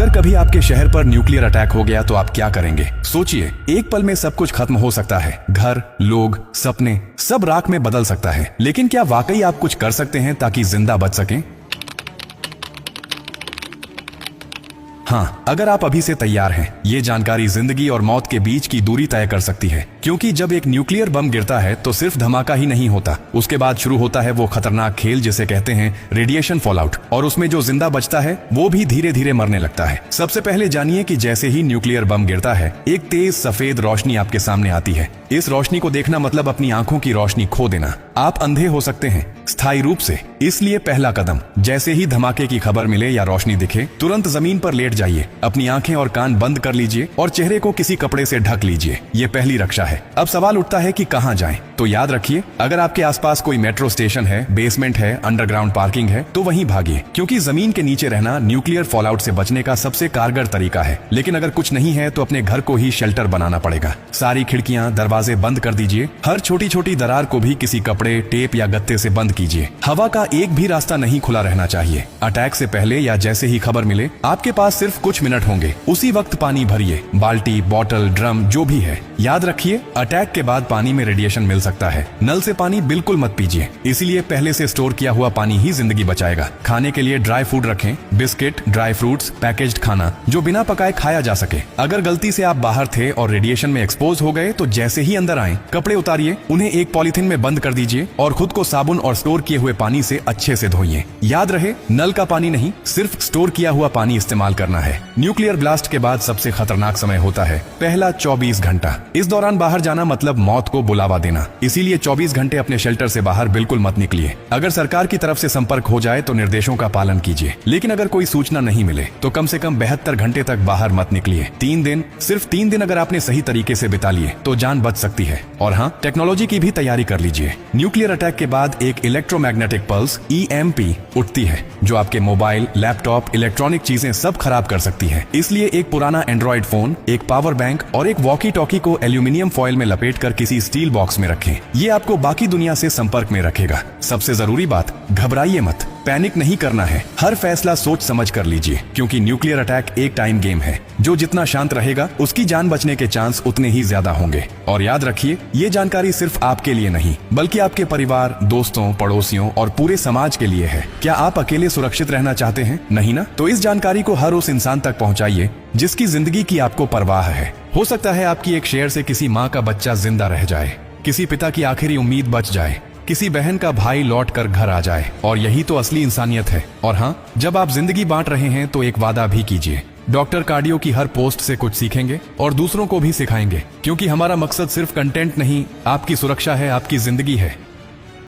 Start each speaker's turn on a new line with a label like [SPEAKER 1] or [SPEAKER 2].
[SPEAKER 1] अगर कभी आपके शहर पर न्यूक्लियर अटैक हो गया तो आप क्या करेंगे? सोचिए, एक पल में सब कुछ खत्म हो सकता है। घर, लोग, सपने, सब राख में बदल सकता है। लेकिन क्या वाकई आप कुछ कर सकते हैं ताकि जिंदा बच सकें? हाँ, अगर आप अभी से तैयार हैं, ये जानकारी जिंदगी और मौत के बीच की दूरी तय कर सकती है। क्योंकि जब एक न्यूक्लियर बम गिरता है तो सिर्फ धमाका ही नहीं होता, उसके बाद शुरू होता है वो खतरनाक खेल जिसे कहते हैं रेडिएशन फॉलआउट। और उसमें जो जिंदा बचता है वो भी धीरे धीरे मरने लगता है। सबसे पहले जानिए कि जैसे ही न्यूक्लियर बम गिरता है, एक तेज सफेद रोशनी आपके सामने आती है। इस रोशनी को देखना मतलब अपनी आंखों की रोशनी खो देना। आप अंधे हो सकते हैं स्थायी रूप से। इसलिए पहला कदम, जैसे ही धमाके की खबर मिले या रोशनी दिखे, तुरंत जमीन पर लेट जाइए, अपनी आंखें और कान बंद कर लीजिए और चेहरे को किसी कपड़े से ढक लीजिए। ये पहली रक्षा है। अब सवाल उठता है कि कहां जाएं? तो याद रखिए, अगर आपके आसपास कोई मेट्रो स्टेशन है, बेसमेंट है, अंडरग्राउंड पार्किंग है, तो वहीं भागिए, क्योंकि जमीन के नीचे रहना न्यूक्लियर फॉलआउट से बचने का सबसे कारगर तरीका है। लेकिन अगर कुछ नहीं है तो अपने घर को ही शेल्टर बनाना पड़ेगा। सारी खिड़कियां, दरवाजे बंद कर दीजिए। हर छोटी छोटी दरार को भी किसी कपड़े, टेप या गत्ते से बंद कीजिए। हवा का एक भी रास्ता नहीं खुला रहना चाहिए। अटैक से पहले या जैसे ही खबर मिले, आपके पास सिर्फ कुछ मिनट होंगे। उसी वक्त पानी भरिए, बाल्टी, बोतल, ड्रम, जो भी है। याद रखिए, अटैक के बाद पानी में रेडिएशन मिल सकता है। नल से पानी बिल्कुल मत पीजिए, इसलिए पहले से स्टोर किया हुआ पानी ही जिंदगी बचाएगा। खाने के लिए ड्राई फूड रखें, बिस्किट, ड्राई फ्रूट्स, पैकेज्ड खाना जो बिना पकाए खाया जा सके। अगर गलती से आप बाहर थे और रेडिएशन में एक्सपोज हो गए तो जैसे ही अंदर आए, कपड़े उतारिए, उन्हें एक पॉलिथीन में बंद कर दीजिए और खुद को साबुन और स्टोर किए हुए पानी से अच्छे से धोइए। याद रहे, नल का पानी नहीं, सिर्फ स्टोर किया हुआ पानी इस्तेमाल करना है। न्यूक्लियर ब्लास्ट के बाद सबसे खतरनाक समय होता है पहला 24 घंटा। इस दौरान बाहर जाना मतलब मौत को बुलावा देना। इसीलिए 24 घंटे अपने शेल्टर से बाहर बिल्कुल मत निकलिए। अगर सरकार की तरफ से संपर्क हो जाए तो निर्देशों का पालन कीजिए, लेकिन अगर कोई सूचना नहीं मिले तो कम से कम 72 घंटे तक बाहर मत निकलिए। 3 दिन, सिर्फ 3 दिन अगर आपने सही तरीके से बिता लिए तो जान बच सकती है। और हाँ, टेक्नोलॉजी की भी तैयारी कर लीजिए। न्यूक्लियर अटैक के बाद एक इलेक्ट्रोमैग्नेटिक पल्स EMP उठती है, जो आपके मोबाइल, लैपटॉप, इलेक्ट्रॉनिक चीजें सब खराब कर सकती है। इसलिए एक पुराना एंड्रॉइड फोन, एक पावर बैंक और एक वॉकी टॉकी को एल्यूमिनियम फॉइल में लपेटकर किसी स्टील बॉक्स में रखें। ये आपको बाकी दुनिया से संपर्क में रखेगा। सबसे जरूरी बात, घबराइए मत, पैनिक नहीं करना है। हर फैसला सोच समझ कर लीजिए, क्योंकि न्यूक्लियर अटैक एक टाइम गेम है। जो जितना शांत रहेगा, उसकी जान बचने के चांस उतने ही ज्यादा होंगे। और याद रखिए, ये जानकारी सिर्फ आपके लिए नहीं, बल्कि आपके परिवार, दोस्तों, पड़ोसियों और पूरे समाज के लिए है। क्या आप अकेले सुरक्षित रहना चाहते हैं? नहीं ना? तो इस जानकारी को हर उस इंसान तक पहुंचाइए जिसकी जिंदगी की आपको परवाह है। हो सकता है आपकी एक शेयर से किसी माँ का बच्चा जिंदा रह जाए, किसी पिता की आखिरी उम्मीद बच जाए, किसी बहन का भाई लौट कर घर आ जाए। और यही तो असली इंसानियत है। और हाँ, जब आप जिंदगी बांट रहे हैं तो एक वादा भी कीजिए। डॉक्टर कार्डियो की हर पोस्ट से कुछ सीखेंगे और दूसरों को भी सिखाएंगे, क्योंकि हमारा मकसद सिर्फ कंटेंट नहीं, आपकी सुरक्षा है, आपकी जिंदगी है।